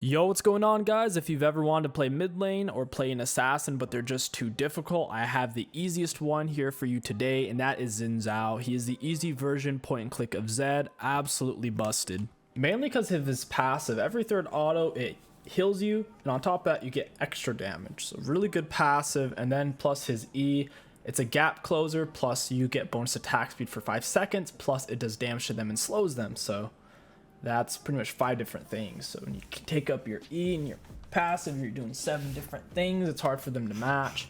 Yo, what's going on, guys? If you've ever wanted to play mid lane or play an assassin but they're just too difficult, I have the easiest one here for you today, and that is Xin Zhao. He is the easy version point and click of Zed, absolutely busted. Mainly because of his passive. Every third auto, it heals you, and on top of that, you get extra damage. So really good passive, and then plus his E, it's a gap closer, plus you get bonus attack speed for 5 seconds, plus it does damage to them and slows them, so that's pretty much 5 different things. So when you take up your E and your passive, you're doing 7 different things. It's hard for them to match.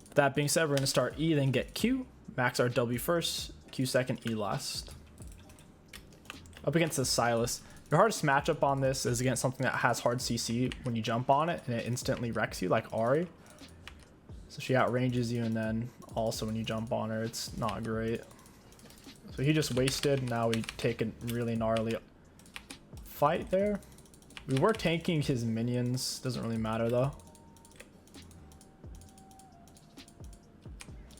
With that being said, we're going to start E, then get Q. Max our W first, Q second, E last. Up against the Silas. Your hardest matchup on this is against something that has hard CC when you jump on it, and it instantly wrecks you, like Ahri. So she outranges you, and then also when you jump on her, it's not great. So he just wasted. Now we take a really gnarly fight there. We were tanking his minions, doesn't really matter though.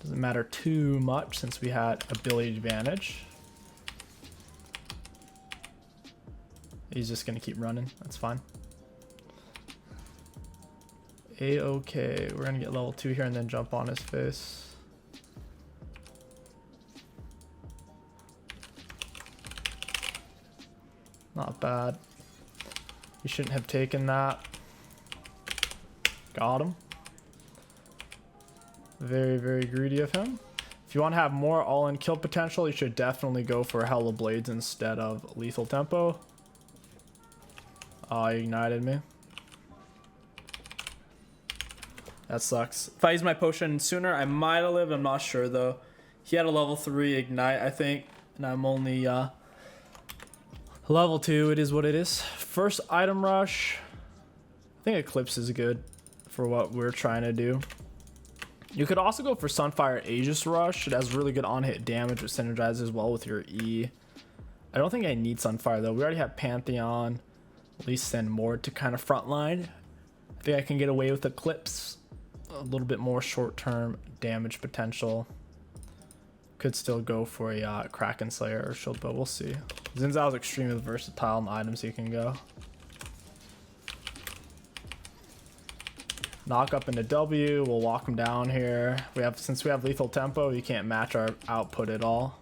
Doesn't matter too much since we had ability advantage. He's just gonna keep running, that's fine. A-okay, we're gonna get level 2 here and then jump on his face. Not bad. You shouldn't have taken that. Got him. Very, very greedy of him. If you want to have more all-in kill potential, you should definitely go for Hella Blades instead of Lethal Tempo. Oh, he ignited me. That sucks. If I used my potion sooner, I might have lived. I'm not sure though. He had a level 3 ignite, I think, and I'm only level 2. It is what it is. First item rush. I think Eclipse is good for what we're trying to do. You could also go for Sunfire Aegis Rush. It has really good on-hit damage, which synergizes well with your E. I don't think I need Sunfire though. We already have Pantheon. At least send more to kind of frontline. I think I can get away with Eclipse. A little bit more short-term damage potential. Could still go for a Kraken Slayer or Shield, but we'll see. Xin Zhao is extremely versatile in the items he can go. Knock up into W, we'll walk him down here. Since we have lethal tempo, you can't match our output at all.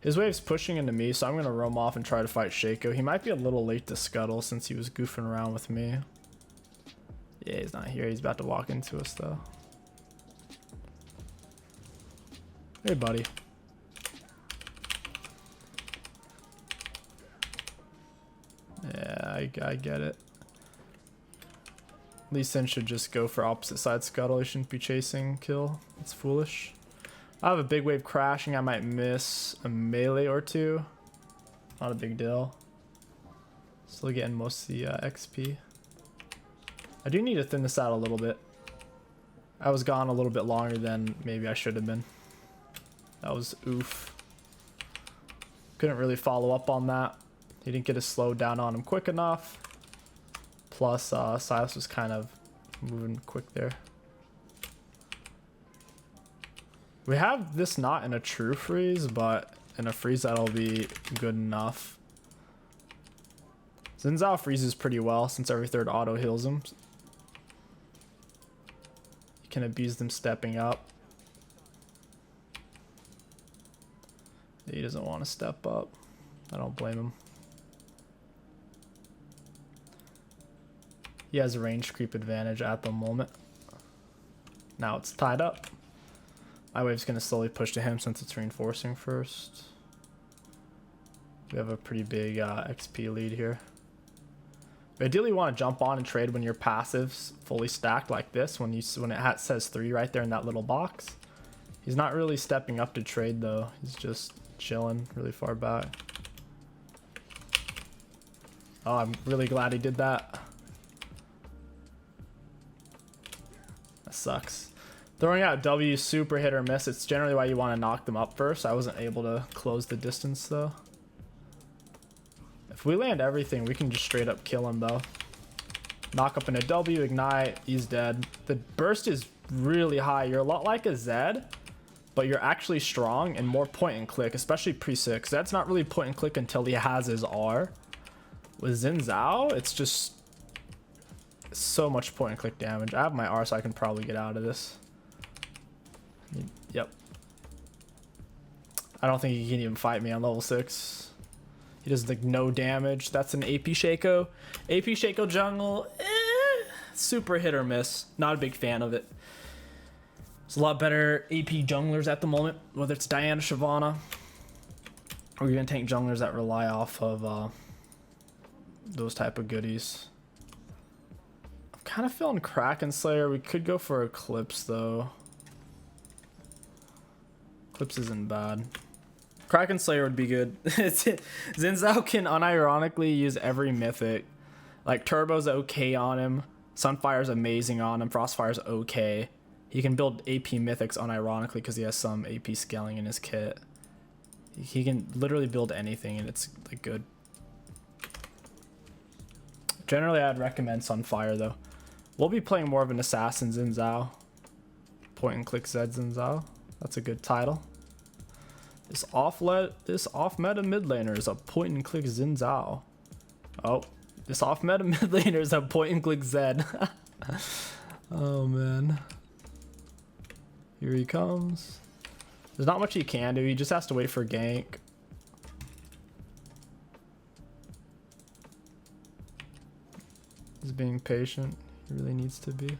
His wave's pushing into me, so I'm gonna roam off and try to fight 𝐒𝐂𝐂𝐂. He might be a little late to scuttle since he was goofing around with me. Yeah, he's not here. He's about to walk into us though. Hey, buddy. Yeah, I get it. Lee Sin should just go for opposite side scuttle. He shouldn't be chasing kill. It's foolish. I have a big wave crashing. I might miss a melee or two. Not a big deal. Still getting most of the XP. I do need to thin this out a little bit. I was gone a little bit longer than maybe I should have been. That was oof. Couldn't really follow up on that. He didn't get a slow down on him quick enough. Plus, Silas was kind of moving quick there. We have this not in a true freeze, but in a freeze that'll be good enough. Xin Zhao freezes pretty well since every third auto heals him. You can abuse them stepping up. He doesn't want to step up. I don't blame him. He has a range creep advantage at the moment. Now it's tied up. My wave's going to slowly push to him since it's reinforcing first. We have a pretty big XP lead here. We ideally want to jump on and trade when your passive's fully stacked like this. When it says 3 right there in that little box. He's not really stepping up to trade though. He's just chilling really far back. Oh, I'm really glad he did that. That sucks. Throwing out W super hit or miss. It's generally why you want to knock them up first. I wasn't able to close the distance though. If we land everything, we can just straight up kill him though. Knock up in a W, ignite, he's dead. The burst is really high. You're a lot like a Zed, but you're actually strong and more point and click, especially pre-6. That's not really point and click until he has his R. With Xin Zhao, it's just so much point and click damage. I have my R, so I can probably get out of this. Yep. I don't think he can even fight me on level 6. He does like no damage. That's an AP 𝐒𝐂𝐂𝐂. AP 𝐒𝐒𝐂𝐂𝐂 jungle, super hit or miss. Not a big fan of it. There's a lot better AP junglers at the moment, whether it's Diana, Shyvana, or even tank junglers that rely off of those type of goodies. I'm kind of feeling Kraken Slayer. We could go for Eclipse though. Eclipse isn't bad. Kraken Slayer would be good. Xin Zhao can unironically use every mythic. Like Turbo's okay on him. Sunfire's amazing on him. Frostfire's okay. He can build AP mythics unironically because he has some AP scaling in his kit. He can literally build anything and it's like good. Generally, I'd recommend Sunfire though. We'll be playing more of an assassin Xin Zhao. Point and click Zed Xin Zhao. That's a good title. This off-meta mid laner is a point and click Xin Zhao. Oh, this off-meta mid laner is a point and click Zed. Oh man. Here he comes. There's not much he can do. He just has to wait for gank. He's being patient. He really needs to be.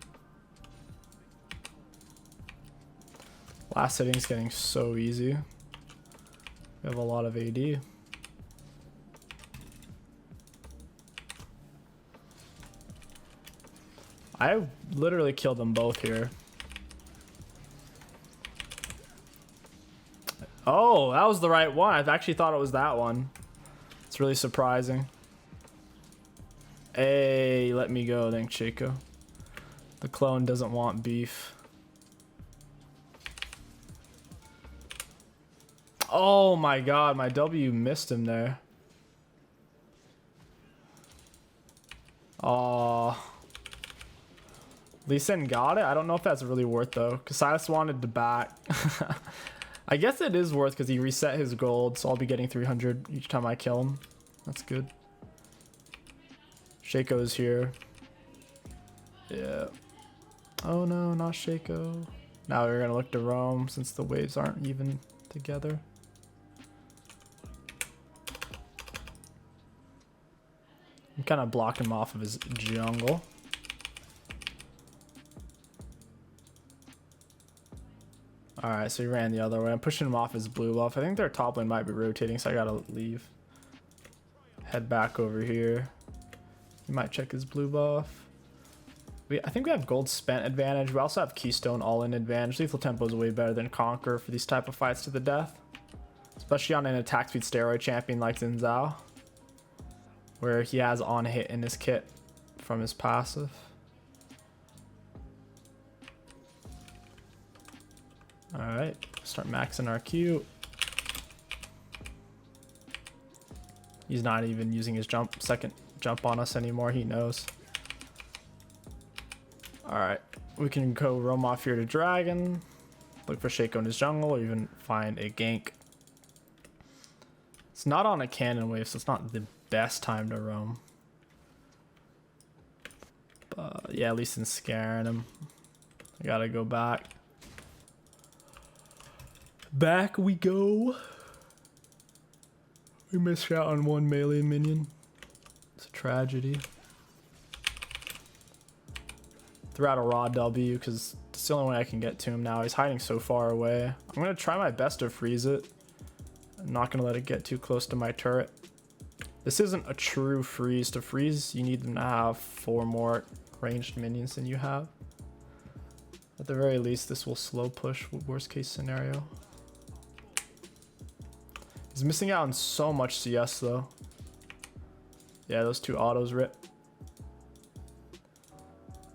Last hitting's getting so easy. We have a lot of AD. I literally killed them both here. Oh, that was the right one. I actually thought it was that one. It's really surprising. Hey, let me go, thanks, 𝐒𝐒𝐂𝐂𝐂. The clone doesn't want beef. Oh my god, my W missed him there. Oh. Lee Sin got it? I don't know if that's really worth though, because Silas wanted to back. I guess it is worth because he reset his gold, so I'll be getting 300 each time I kill him. That's good. 𝐒𝐒𝐂𝐂's here. Yeah. Oh no, not 𝐒𝐒𝐂𝐂. Now we're gonna look to roam since the waves aren't even together. I'm kind of blocking him off of his jungle. Alright, so he ran the other way. I'm pushing him off his blue buff. I think their top lane might be rotating, so I gotta leave. Head back over here. He might check his blue buff. I think we have gold spent advantage. We also have Keystone all-in advantage. Lethal tempo is way better than Conquer for these type of fights to the death. Especially on an attack speed steroid champion like Xin Zhao, where he has on hit in his kit from his passive. Alright, start maxing our Q. He's not even using his second jump on us anymore, he knows. Alright, we can go roam off here to Dragon, look for 𝐒𝐒𝐂𝐂𝐂𝐂 in his jungle, or even find a gank. It's not on a cannon wave, so it's not the best time to roam. But yeah, at least in scaring him. I gotta go back. Back we go. We missed out on one melee minion. It's a tragedy. Threw out a raw W because it's the only way I can get to him now. He's hiding so far away. I'm gonna try my best to freeze it. I'm not gonna let it get too close to my turret. This isn't a true freeze. To freeze, you need them to have 4 more ranged minions than you have. At the very least, this will slow push, worst case scenario. He's missing out on so much CS though. Yeah, those 2 autos rip.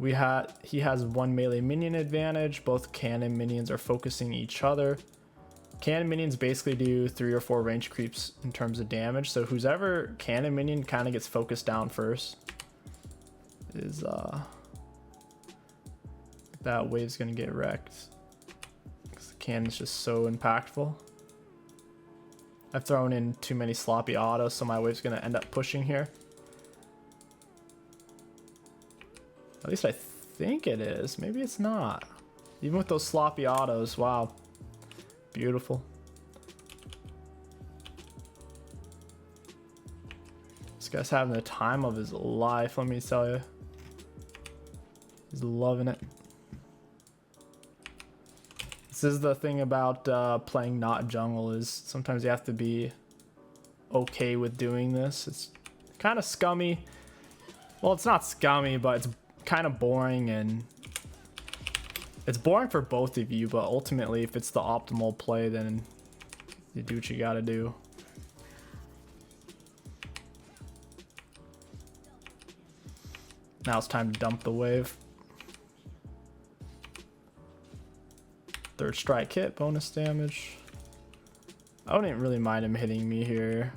He has 1 melee minion advantage. Both cannon minions are focusing each other. Cannon minions basically do 3 or 4 range creeps in terms of damage. So whoever cannon minion kind of gets focused down first is that wave's gonna get wrecked. Because the cannon's just so impactful. I've thrown in too many sloppy autos, so my wave's gonna end up pushing here. At least I think it is. Maybe it's not. Even with those sloppy autos. Wow. Beautiful. This guy's having the time of his life, let me tell you. He's loving it. This is the thing about playing not jungle, is sometimes you have to be okay with doing this. It's kind of scummy. Well, it's not scummy, but it's kind of boring, and it's boring for both of you, but ultimately if it's the optimal play, then you do what you gotta do. Now it's time to dump the wave. Third strike hit, bonus damage. I wouldn't really mind him hitting me here.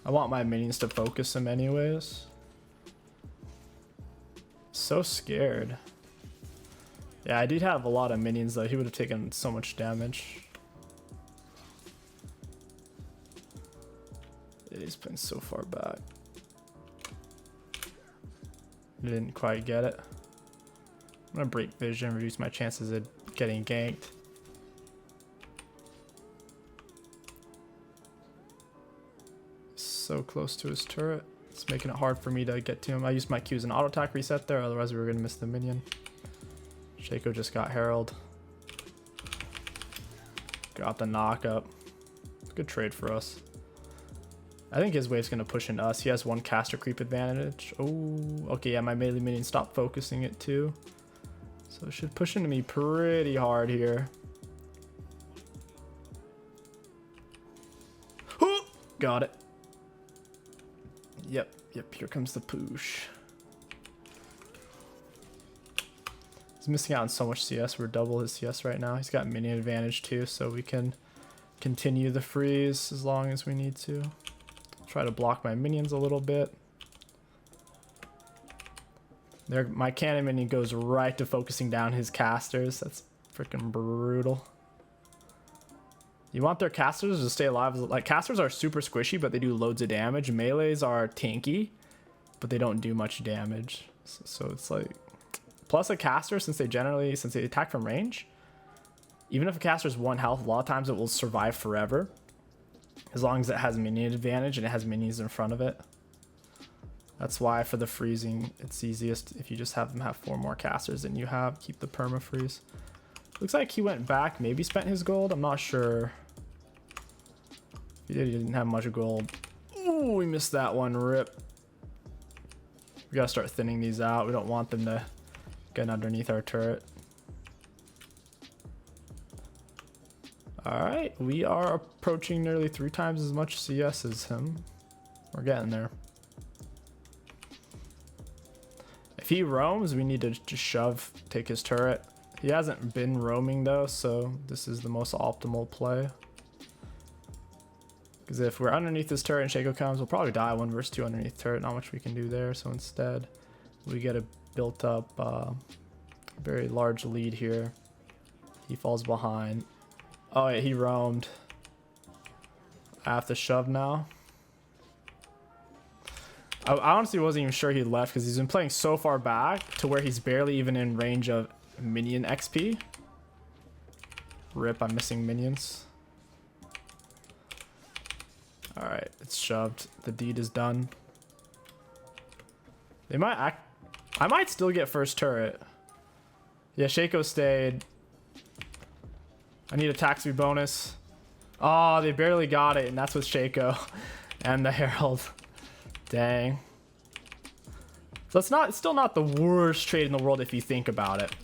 I want my minions to focus him anyways. So scared. Yeah, I did have a lot of minions though. He would have taken so much damage. Yeah, he's playing so far back. Didn't quite get it. I'm gonna break vision, reduce my chances of getting ganked. So close to his turret. It's making it hard for me to get to him. I used my Q as an auto attack reset there, otherwise we were gonna miss the minion. 𝐒𝐿 just got Herald. Got the knock up. Good trade for us. I think his wave's gonna push into us. He has one caster creep advantage. Oh, okay, yeah, my melee minion stopped focusing it too. So it should push into me pretty hard here. Got it. Yep, here comes the push. He's missing out on so much CS. We're double his CS right now. He's got minion advantage too, so we can continue the freeze as long as we need to. Try to block my minions a little bit. There, my cannon minion goes right to focusing down his casters. That's freaking brutal. You want their casters to stay alive. Like, casters are super squishy, but they do loads of damage. Melees are tanky, but they don't do much damage. So it's like, plus a caster, since they attack from range, even if a caster is 1 health, a lot of times it will survive forever. As long as it has minion advantage and it has minions in front of it. That's why for the freezing, it's easiest if you just have them have 4 more casters than you have. Keep the perma freeze. Looks like he went back, maybe spent his gold. I'm not sure. He didn't have much gold. Ooh, we missed that one. Rip. We gotta start thinning these out. We don't want them to get underneath our turret. Alright, we are approaching nearly 3 times as much CS as him. We're getting there. If he roams, we need to just shove, take his turret. He hasn't been roaming though, so this is the most optimal play. Because if we're underneath this turret and 𝐒𝐿 comes, we'll probably die 1 versus 2 underneath turret. Not much we can do there, so instead we get a built up very large lead here. He falls behind. Oh yeah, he roamed. I have to shove now. I honestly wasn't even sure he left because he's been playing so far back to where he's barely even in range of minion XP. Rip, I'm missing minions. Alright, it's shoved. The deed is done. They might act... I might still get first turret. Yeah, 𝐒𝐿 stayed. I need attack speed bonus. Oh, they barely got it, and that's with 𝐒𝐿 and the Herald. Dang. So it's still not the worst trade in the world if you think about it.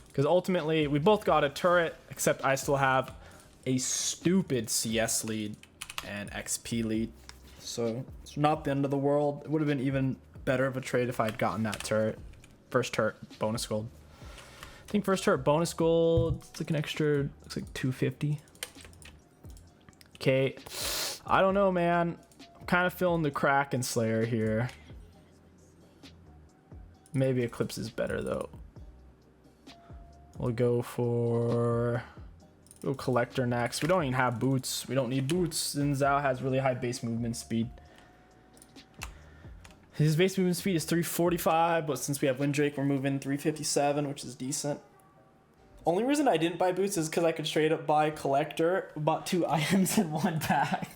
Because ultimately, we both got a turret, except I still have a stupid CS lead and XP lead. So it's not the end of the world. It would have been even better of a trade if I'd gotten that turret. First turret, bonus gold. I think first turret bonus gold, it's like an extra, looks like 250. Okay, I don't know, man. I'm kind of feeling the Kraken Slayer here. Maybe Eclipse is better though. We'll go for Collector next. We don't even have boots. We don't need boots. Xin Zhao has really high base movement speed. His base movement speed is 345, but since we have Windrake, we're moving 357, which is decent. Only reason I didn't buy boots is because I could straight up buy collector, bought 2 items in one pack.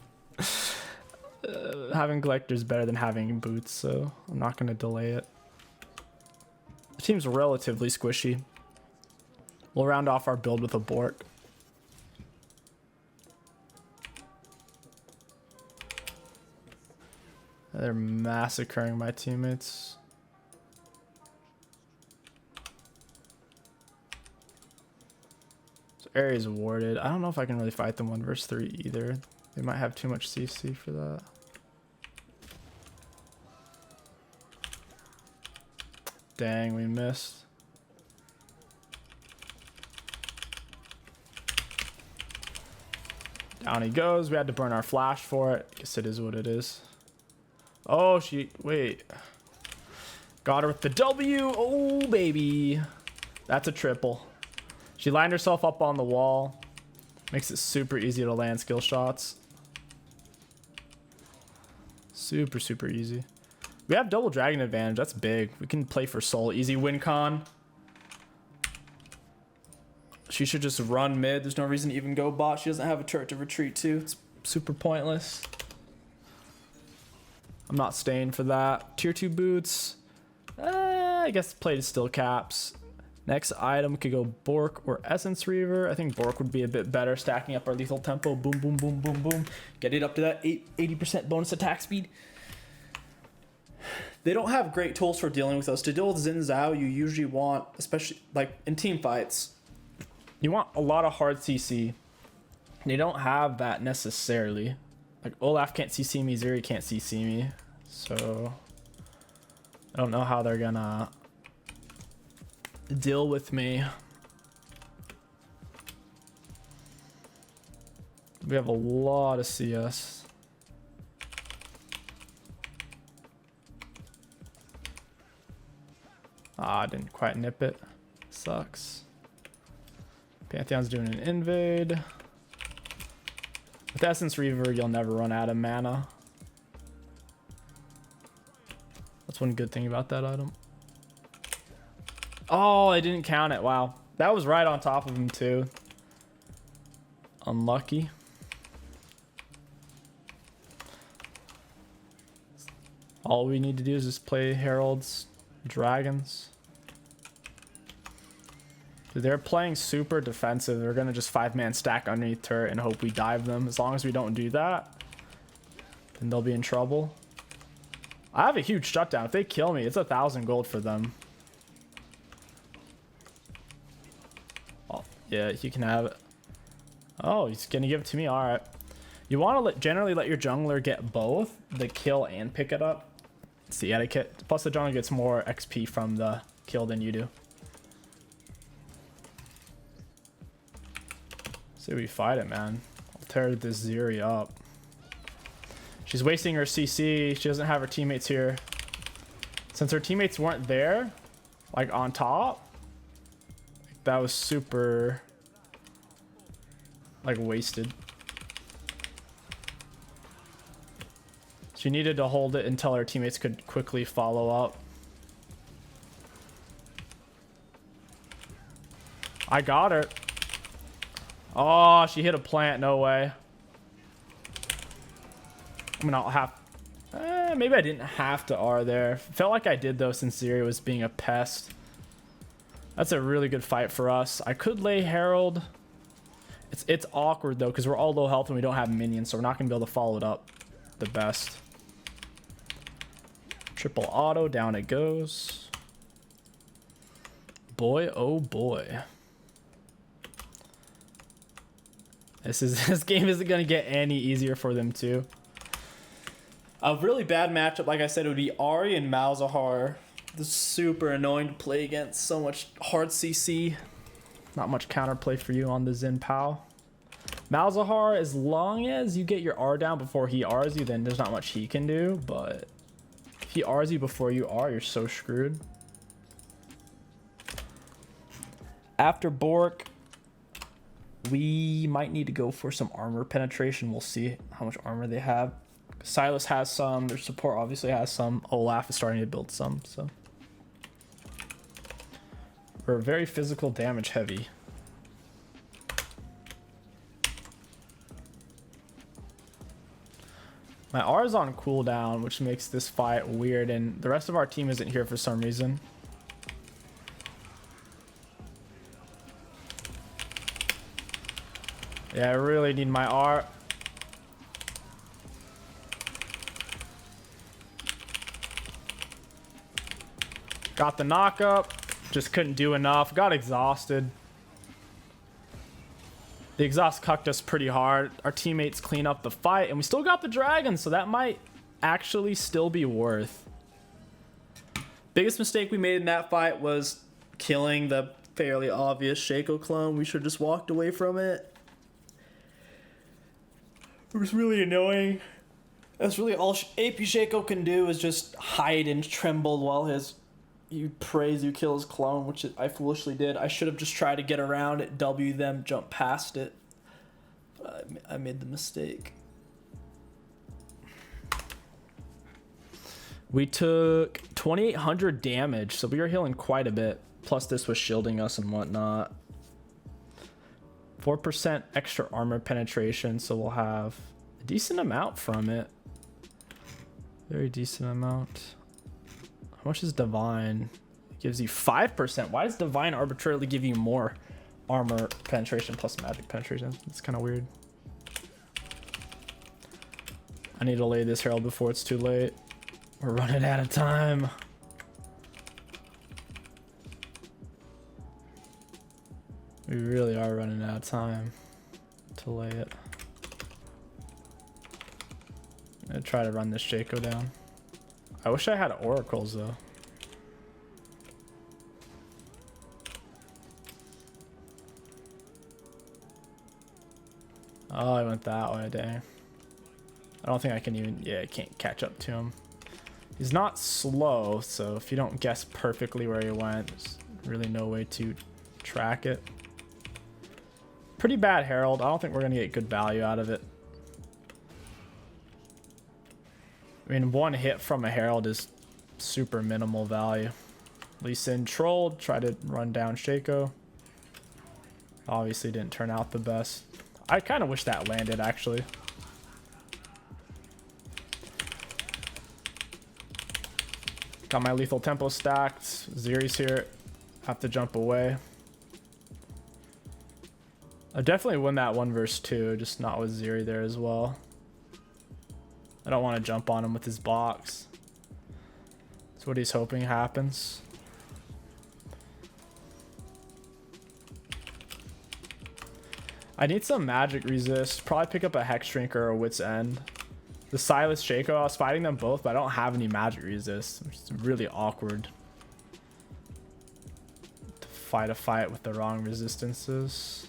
Having collector is better than having boots, so I'm not going to delay it. The team's relatively squishy. We'll round off our build with a Bork. They're massacring my teammates. This area's warded. I don't know if I can really fight them 1 versus 3 either. They might have too much CC for that. Dang, we missed. Down he goes. We had to burn our flash for it. Guess it is what it is. Oh, wait. Got her with the W. Oh, baby. That's a triple. She lined herself up on the wall. Makes it super easy to land skill shots. Super, super easy. We have double dragon advantage. That's big. We can play for soul. Easy win con. She should just run mid. There's no reason to even go bot. She doesn't have a turret to retreat to. It's super pointless. I'm not staying for that. Tier 2 boots. I guess plate is still caps. Next item could go Bork or Essence Reaver. I think Bork would be a bit better, stacking up our lethal tempo. Boom, boom, boom, boom, boom. Get it up to that 80% bonus attack speed. They don't have great tools for dealing with us. To deal with Xin Zhao, you usually want, especially like in team fights, you want a lot of hard CC. They don't have that necessarily. Like Olaf can't CC me, Zeri can't CC me. So I don't know how they're gonna deal with me. We have a lot of CS. Ah, I didn't quite nip it. Sucks. Pantheon's doing an invade. With Essence Reaver, you'll never run out of mana. That's one good thing about that item. Oh, I didn't count it. Wow. That was right on top of him too. Unlucky. All we need to do is just play Heralds, Dragons. Dude, they're playing super defensive. They're gonna just 5-man stack underneath turret and hope we dive them. As long as we don't do that, then they'll be in trouble. I have a huge shutdown. If they kill me, it's 1,000 gold for them. Oh, yeah, you can have it. Oh, he's gonna give it to me. All right. You want to generally let your jungler get both the kill and pick it up. It's the etiquette. Plus, the jungler gets more XP from the kill than you do. Say we fight it, man. I'll tear this Zeri up. She's wasting her CC. She doesn't have her teammates here. Since her teammates weren't there, like on top, that was super, like, wasted. She needed to hold it until her teammates could quickly follow up. I got her. Oh, she hit a plant. No way. I'm gonna have... maybe I didn't have to R there. Felt like I did, though, since Zeri was being a pest. That's a really good fight for us. I could lay Herald. It's awkward, though, because we're all low health and we don't have minions, so we're not going to be able to follow it up the best. Triple auto, down it goes. Boy, oh boy. This game isn't going to get any easier for them, too. A really bad matchup, like I said, it would be Ahri and Malzahar. This is super annoying to play against. So much hard CC. Not much counterplay for you on the Xin Zhao. Malzahar, as long as you get your R down before he Rs you, then there's not much he can do. But if he Rs you before you R, you're so screwed. After Bork, we might need to go for some armor penetration. We'll see how much armor they have. Silas has some. Their support obviously has some. Olaf is starting to build some. So we're very physical damage heavy. My R is on cooldown, which makes this fight weird, and the rest of our team isn't here for some reason. Yeah, I really need my R. Got the knock up, just couldn't do enough, got exhausted. The exhaust cucked us pretty hard. Our teammates clean up the fight, and we still got the dragon, so that might actually still be worth. Biggest mistake we made in that fight was killing the fairly obvious 𝐒𝐿𝐂𝐿 clone. We should have just walked away from it. It was really annoying. That's really all AP 𝐒𝐿𝐂𝐿 can do, is just hide and tremble while you praise you kill his clone, which I foolishly did. I should have just tried to get around it, W them, jump past it. But I made the mistake. We took 2,800 damage, so we were healing quite a bit. Plus this was shielding us and whatnot. 4% extra armor penetration, so we'll have a decent amount from it. Very decent amount. How much is Divine? It gives you 5%. Why does Divine arbitrarily give you more armor penetration plus magic penetration? It's kind of weird. I need to lay this herald before it's too late. We're running out of time. We really are running out of time to lay it. I'm gonna try to run this 𝐒𝐿𝐂𝐿 down. I wish I had oracles though. Oh, I went that way, dang. I don't think I can even, yeah, I can't catch up to him. He's not slow, so if you don't guess perfectly where he went, there's really no way to track it. Pretty bad herald. I don't think we're gonna get good value out of it. I mean, one hit from a herald is super minimal value. Lee Sin trolled, tried to run down 𝐒𝐿𝐂𝐿. Obviously didn't turn out the best. I kind of wish that landed, actually. Got my lethal tempo stacked. Ziri's here. Have to jump away. I definitely win that 1 versus 2, just not with Ziri there as well. I don't want to jump on him with his box. That's what he's hoping happens. I need some magic resist. Probably pick up a Hex Shrinker or Wit's End. The Silas 𝐒𝐿𝐂𝐿, I was fighting them both, but I don't have any magic resist, which is really awkward. To fight a fight with the wrong resistances.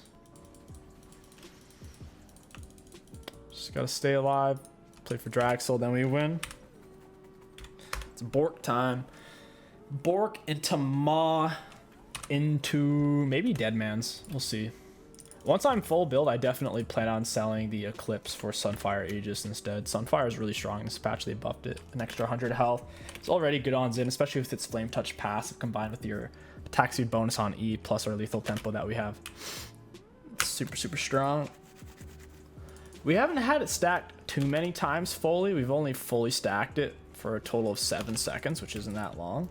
Just gotta stay alive. Play for Draxel, then we win. It's Bork time. Bork into Ma into maybe Deadman's. We'll see. Once I'm full build, I definitely plan on selling the Eclipse for Sunfire Aegis instead. Sunfire is really strong in this patch. They buffed it an extra 100 health. It's already good on Xin, especially with its Flame Touch passive combined with your attack speed bonus on E plus our lethal tempo that we have. It's super, super strong. We haven't had it stacked too many times fully. We've only fully stacked it for a total of 7 seconds, which isn't that long.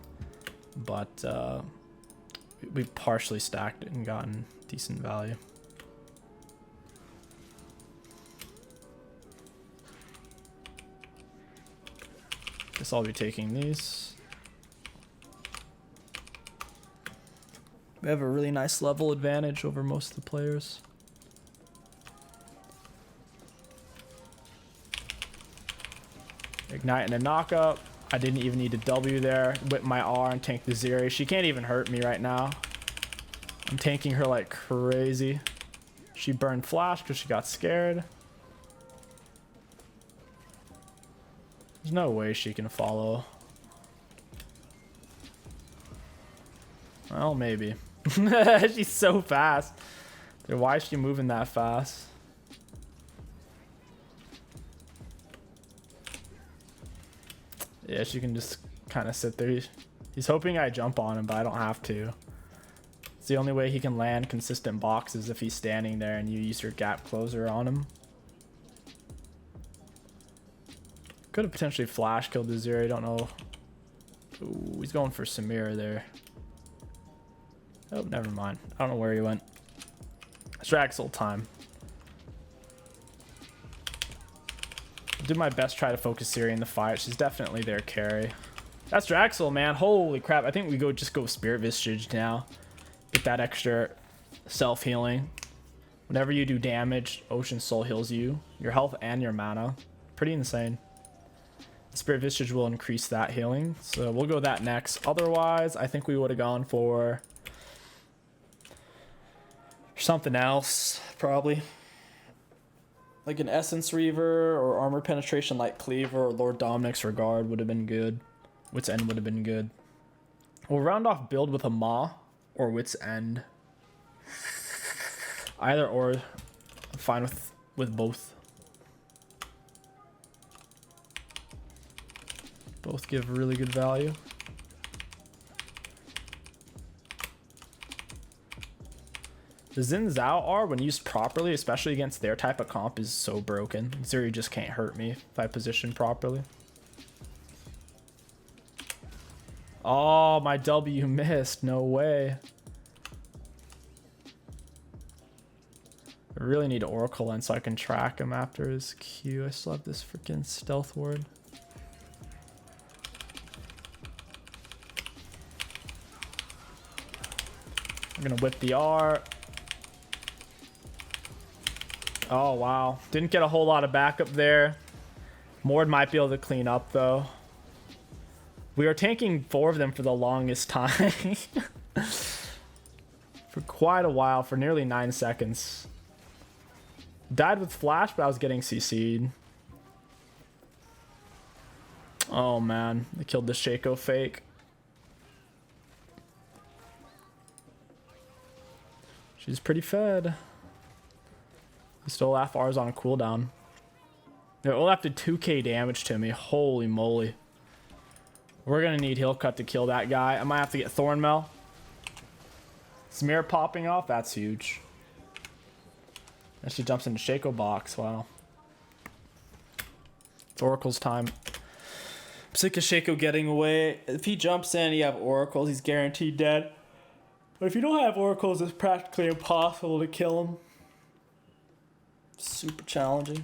But we partially stacked it and gotten decent value. Guess I'll be taking these. We have a really nice level advantage over most of the players. Ignite and a knock up. I didn't even need to W there. Whip my R and tank the Ziri. She can't even hurt me right now. I'm tanking her like crazy. She burned flash because she got scared. There's no way she can follow. Well, maybe. She's so fast. Dude, why is she moving that fast? Yeah, she can just kind of sit there. He's hoping I jump on him, but I don't have to. It's the only way he can land consistent boxes if he's standing there and you use your gap closer on him. Could have potentially flash killed the Zeri, I don't know. Ooh, he's going for Samira there. Oh, never mind. I don't know where he went. Straxel time. Did my best try to focus Zeri in the fight. She's definitely their carry. That's Draxel, man. Holy crap. I think we just go Spirit Visage now. Get that extra self-healing. Whenever you do damage, Ocean Soul heals you. Your health and your mana. Pretty insane. Spirit Visage will increase that healing. So we'll go that next. Otherwise, I think we would have gone for something else, probably. Like an Essence Reaver or Armor Penetration like Cleaver or Lord Dominic's Regard would have been good. Wit's End would have been good. We'll round off build with a Maw or Wit's End. Either or, I'm fine with both. Both give really good value. The Xin Zhao R, when used properly, especially against their type of comp, is so broken. Zeri just can't hurt me if I position properly. Oh, my W missed. No way. I really need Oracle Lens so I can track him after his Q. I still have this freaking stealth ward. I'm gonna whip the R. Oh, wow. Didn't get a whole lot of backup there. Mord might be able to clean up, though. We were tanking 4 of them for the longest time. For quite a while, for nearly 9 seconds. Died with flash, but I was getting CC'd. Oh, man. They killed the Shaco fake. She's pretty fed. Still Olaf R's on cooldown. Yeah, Olaf did 2k damage to me. Holy moly. We're gonna need heal cut to kill that guy. I might have to get Thornmail. Smear popping off. That's huge. And she jumps into Shaco box. Wow. It's Oracle's time. I'm sick of Shaco getting away. If he jumps in, you have Oracles. He's guaranteed dead. But if you don't have Oracles, it's practically impossible to kill him. Super challenging.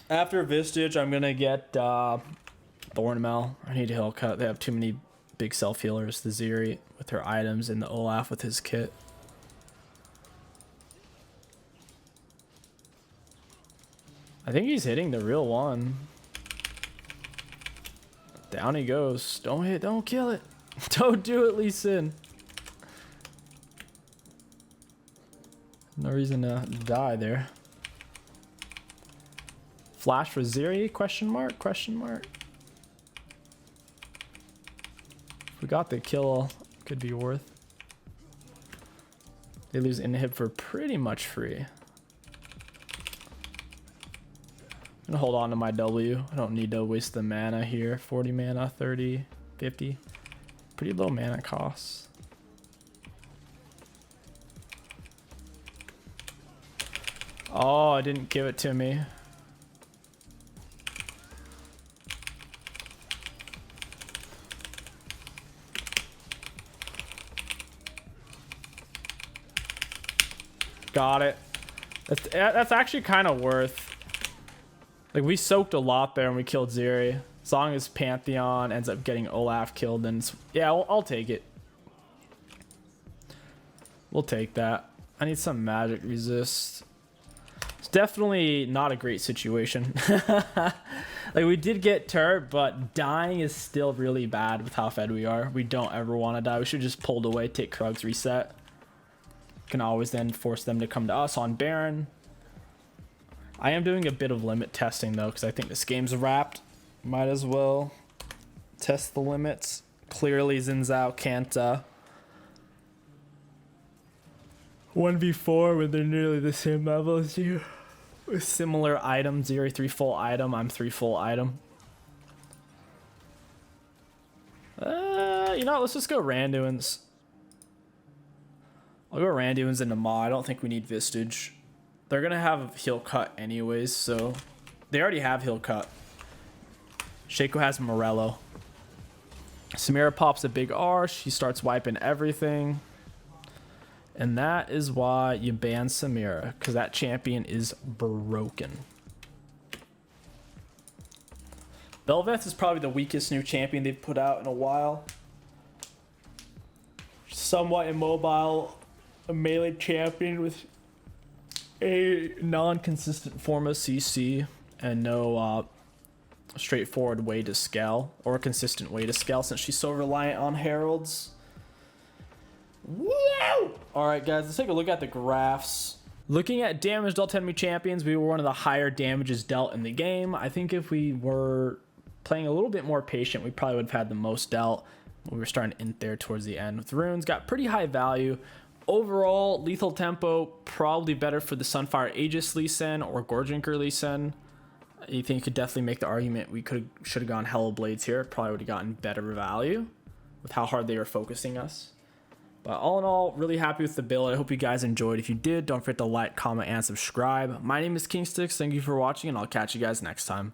After Vistage, I'm gonna get Thornmail. I need a heal cut. They have too many big self healers. The Zeri with her items and the Olaf with his kit. I think he's hitting the real one. Down he goes. Don't hit. Don't kill it. Don't do it, Lee Sin. No reason to die there. Flash for Zeri? Question mark? Question mark. If we got the kill, could be worth. They lose inhib for pretty much free. I'm gonna hold on to my W. I don't need to waste the mana here. 40 mana, 30, 50. Pretty low mana costs. Oh, it didn't give it to me. Got it. That's actually kind of worth. Like, we soaked a lot there and we killed Zeri. As long as Pantheon ends up getting Olaf killed, then it's, yeah, I'll take it. We'll take that. I need some magic resist. It's definitely not a great situation. Like, we did get turret, but dying is still really bad with how fed we are. We don't ever want to die. We should just pulled away, take Krug's reset. Can always then force them to come to us on Baron. I am doing a bit of limit testing though, because I think this game's wrapped. Might as well test the limits. Clearly Xin Zhao can't 1v4 when they're nearly the same level as you. Similar item, 0-3 full item. I'm 3 full item. You know, let's just go Randuin's. I'll go Randuin's into Ma. I don't think we need Vistage. They're gonna have heal cut anyways, so they already have heal cut. Shaco has Morello. Samira pops a big R. She starts wiping everything. And that is why you ban Samira, because that champion is broken. Bel'Veth is probably the weakest new champion they've put out in a while. Somewhat immobile, a melee champion with a non-consistent form of CC and no straightforward way to scale or a consistent way to scale since she's so reliant on heralds. Whoa! Alright guys, let's take a look at the graphs. Looking at damage dealt to enemy champions, we were one of the higher damages dealt in the game. I think if we were playing a little bit more patient, we probably would have had the most dealt. We were starting to int there towards the end. With runes, got pretty high value. Overall, lethal tempo, probably better for the Sunfire Aegis Lee Sin or Goredrinker Lee Sin. You think you could definitely make the argument we should have gone Hello Blades here. Probably would have gotten better value with how hard they were focusing us. But all in all, really happy with the build. I hope you guys enjoyed. If you did, don't forget to like, comment, and subscribe. My name is 𝐒𝐂𝐋𝐒. Thank you for watching, and I'll catch you guys next time.